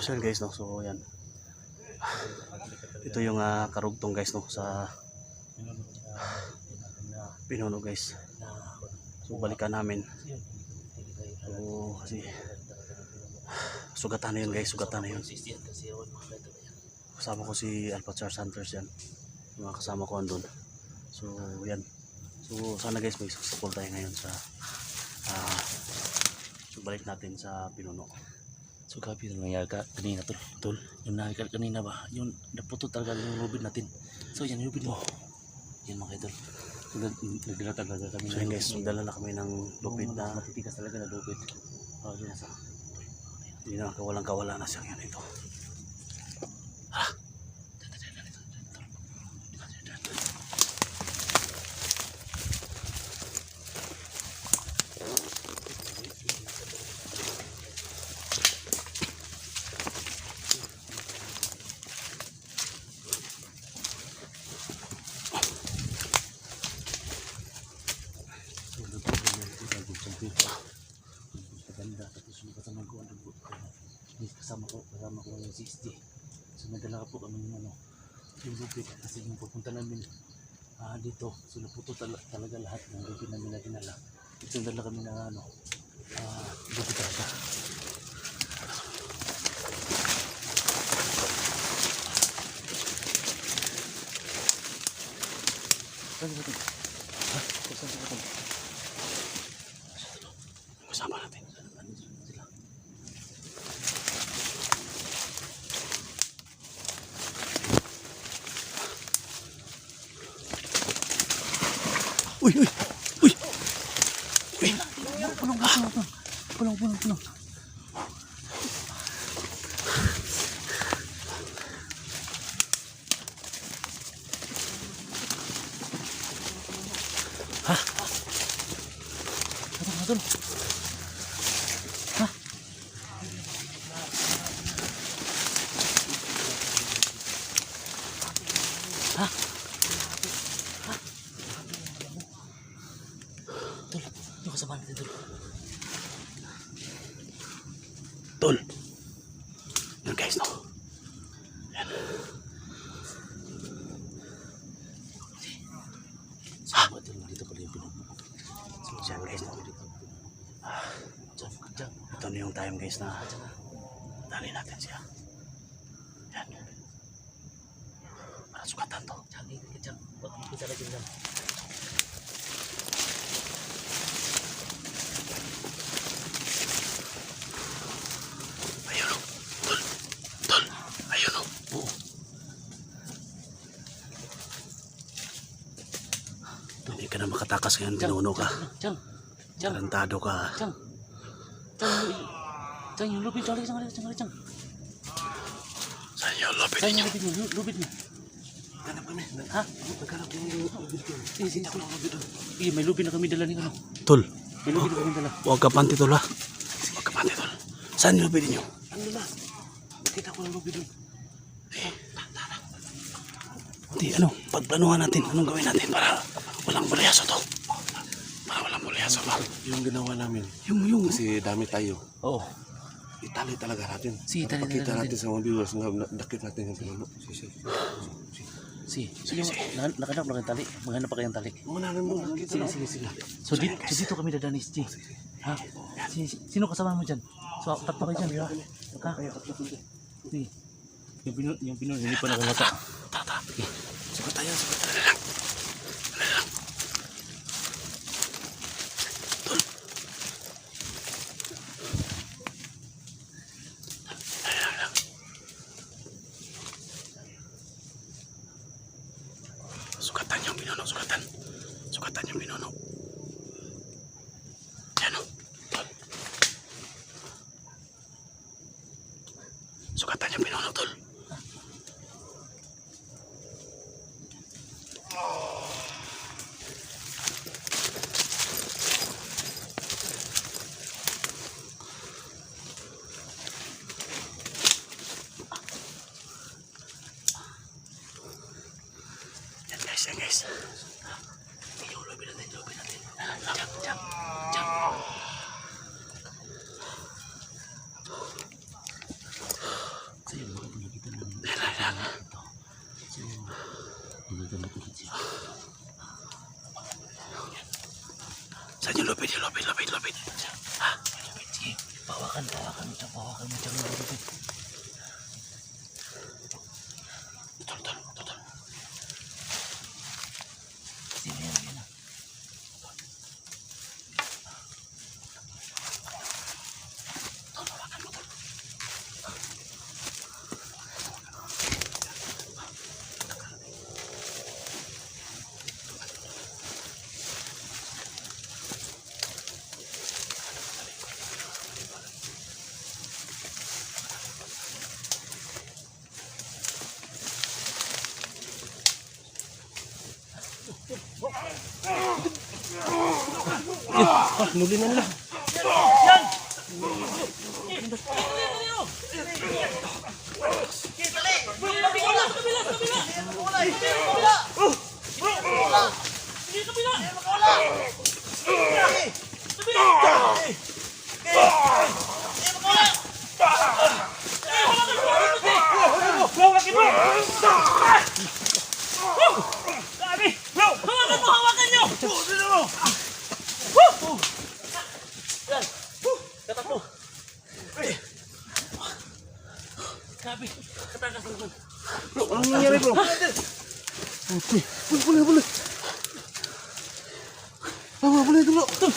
So yan guys, no? So yan. Ito yung karugtong guys, no? Sa Pinuno guys. So balikan namin. So kasi sugatan na yun guys, sugatan na yun. Kasama ko si Alpha Charles Hunters yan. Mga kasama ko andun. So yan. So sana guys may support tayo ngayon sa so balik natin sa Pinuno. So grabe yung nangyari kanina tol. Yung nakikita kanina ba, yung naputo talaga yung lubid natin. So yan yung lubid mo. Yan mga idol. Nagdala talaga kami. So yan guys, nagdala na kami ng lupit na matitigas talaga na lubid. Yun nasa. Hindi na kawalang-kawala na siyang yan ito. Kasama ko yung 60. So nadala po kami yung yung lupit kasi yung pupunta namin dito. So naputo talaga lahat ng lupit namin na dinala. So nadala kami na lupit talaga. Saan ba ito? Saan ba ito? Kasama natin. Uy! Pulong. Adol. Yung kasama natin Tol. Yan guys, no? Yan. Sama dito pala yung pinuno. Yan guys, no? Ito na yung time guys na dali natin siya. Yan. Para sukatan to. Ayun o. Tol. Ayun o. Oo. Hindi ka na makatakas ngayon, Pinuno ka. Tarantado ka. Chang, yung lupit. Chang. Saan yung lupit ninyo? Lupit mo. Hanap kami. Ha? Naghanap yung lupit ko. Hindi ako lupit doon. May lupit na kami dala ni ano. Tol. May lupit na kami dala. Huwag ka panti tol ha. Huwag ka panti tol. Saan yung lupit ninyo? Ano na? Nakita ko ng lupit doon. Hindi, pagplanuhan natin. Anong gawin natin para walang mulyaso to? Para walang mulyaso ba? Yung ginawa namin, Yung. kasi dami tayo. Oo. Itali talaga natin. Itali Pakita natin. natin sa mga viewers na dakit natin yung pinuno. Nakanap na kayong tali. Maghanap pa kayong tali. Mananan mo. Sige. So dito kami dadanis, G. Ha? Sino kasama mo dyan? So tatlo kayo dyan, di ba? Ha? Sige. Yung pinuno, hindi pa nakalata. Tata. Sukat tayo. Sukatan yung Pinuno, sukatan. Sukatan yung Pinuno. Yan o. Tol. Sukatan yung Pinuno, tol. Yan guys. Saan yung lupit? Yung lupit. Ha? Sige, bawakan mo dyan, lupit. Tol. Sige, yan na. Nuli na nila. Grabe, katakas naman. Bro, anong nangyari bro? Boleh. Boleh dulu. Betul.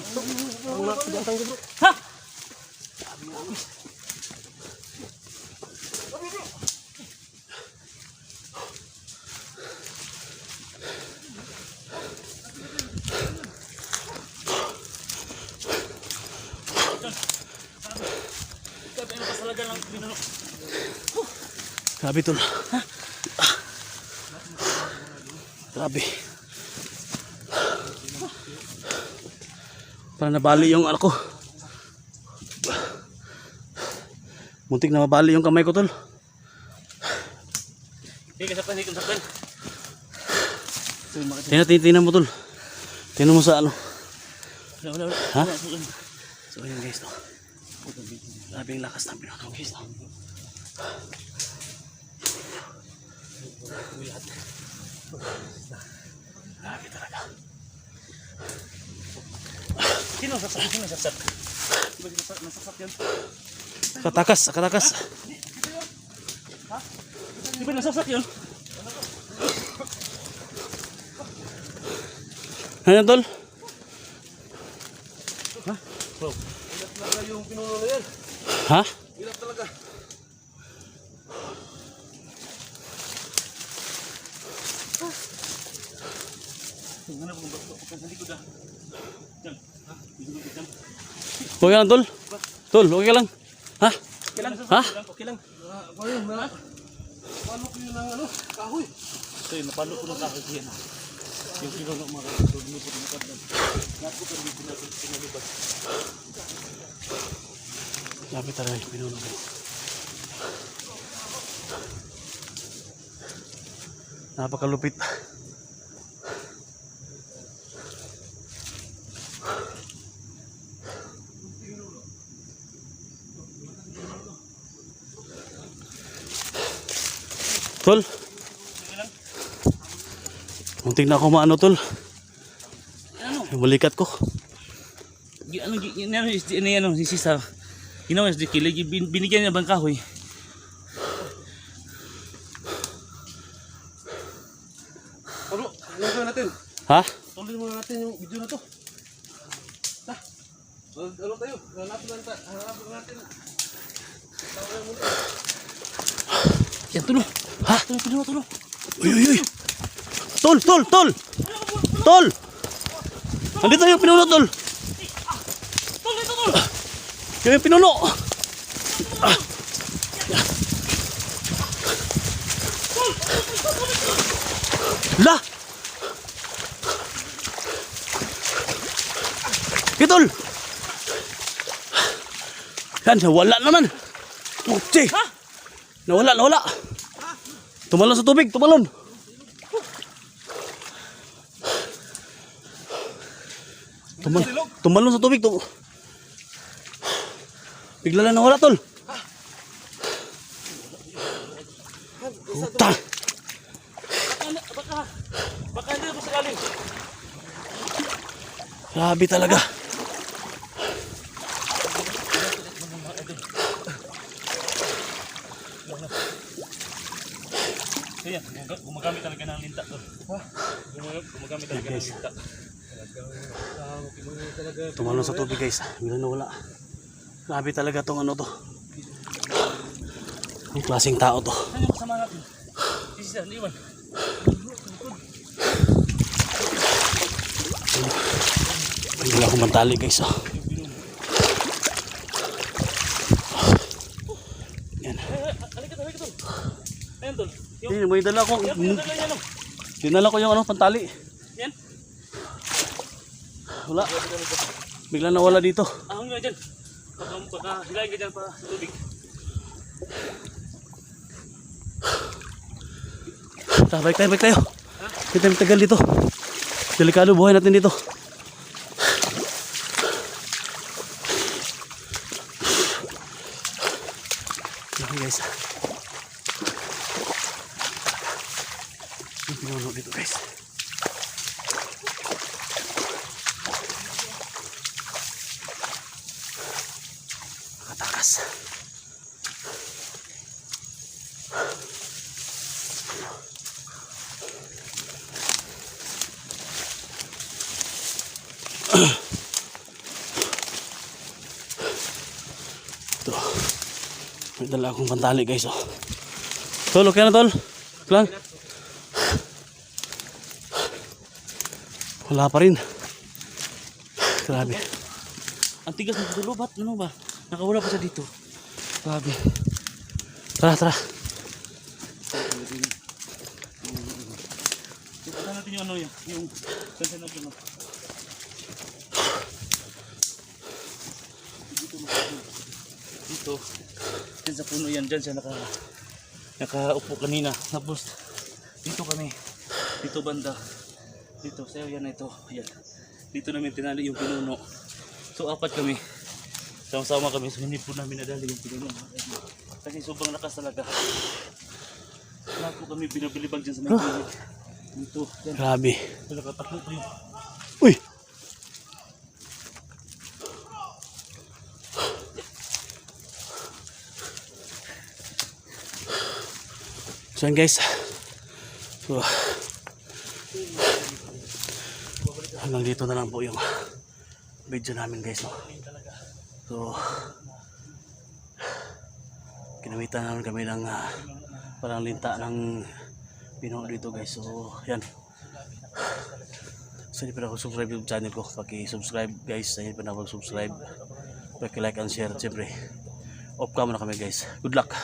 Datang bro. Hah? Grabe, ano kasalagan lang binuno. Grabe tol. Grabe. Parang nabali yung ano ko. Muntik na mabali yung kamay ko tol. Hindi ka sapan. Tingnan mo tol. Tingnan mo sa ano. Wala. Ha? So yun guys no. Grabe yung lakas ng pinuno guys no. Grabe talaga. Sino sasap? Nasasap yan? Katakas. Di ba nasasap yun? Ano tol? Ha? Bro. Talaga yung pinuno na yan. Ha? Hirap talaga. Ano po ba? Sa likod ah. Diyan. Ha? Diyan. Okay lang tol? Tol, okay lang? Ha? Okay lang. Ha? Okay lang. Ayun na. Paano ko yun ang ano? Kahoy. So yun, napalo ko ng kahoy yan. Yung pinuno mga kapatid, lumipot ng kapatid. Lahat ko pero hindi natin pinalibas. Grabe talaga yung pinuno guys. Napakalupit. Tol. Muntik na ako maano tol. Ano? Yung balikat ko. Ano si Sisa. Ginawa niya sa kilig, binigyan niya bang kahoy. Ano? Ano gawin natin? Ha? Tuloy muna natin yung video na to. Ha? Ano tayo? Hanapin natin. Yan, tulo. Ha? Tulo. Uy. Tol. Tol. Andito yung pinuno tol. Tol. Yung pinuno. La. Kitol. Yan, nawala naman. Putsi. Nawala. Tumalon sa tubig, tumalon. Tumalon sa tubig. Bigla lang nawala, tol. Puta. Baka hindi mo sakaling. Grabe talaga. Ayan, gumagamit talaga ng linta to. Gumagamit talaga ng linta. Tumalon sa tubig guys. Biglang nawala. Grabe talaga tong ano to. Ang klaseng tao to. Ano yung kasama natin? Sisihan, iwan. Wala akong mantali guys. Oh. Yan. Halika tol. Ayan tol. Hindi, may dala ko. Dala yan o. Dinala ko yung ano, pantali. Yan. Wala. Biglang nawala dito. Ahong nga dyan. Baka hilahin ka dyan pa sa tubig. Balik tayo. Hindi tayo tagal dito. Delikado buhay natin dito. Yan guys. Yung pinuno dito guys. Nakatakas. Ito. May dala akong pantali guys. Oh. Tol, okay na tol? Lang. Wala pa rin. Grabe. Ang tigas ng tulo, ba't ano ba? Nakawala pa siya dito. Grabe. Tara. Ipata natin yung ano yung kansa natin. Dito. Dyan sa puno yan. Dyan siya nakaupo kanina. Tapos dito kami. Dito banda. Dito. Sayo yan ito. Yan. Dito namin tinali yung pinuno. So apat kami. Sama-sama kami. So hindi po namin nadali yung pinuno. Kasi sobrang lakas talaga. Lahat po kami binabilibag dyan sa mga pinuno. Dito. Yan. Grabe. Nakatakbo pa yun. Uy! So yan guys. So, hanggang dito na lang po yung video namin guys. No? So, kinamitan namin kami ng parang linta ng pinuno dito guys. So, yan. So, hindi pa nakasubscribe yung channel ko. Paki-subscribe guys. Hindi pa nakasubscribe. Paki-like and share. Siyempre, off cam na kami guys. Good luck!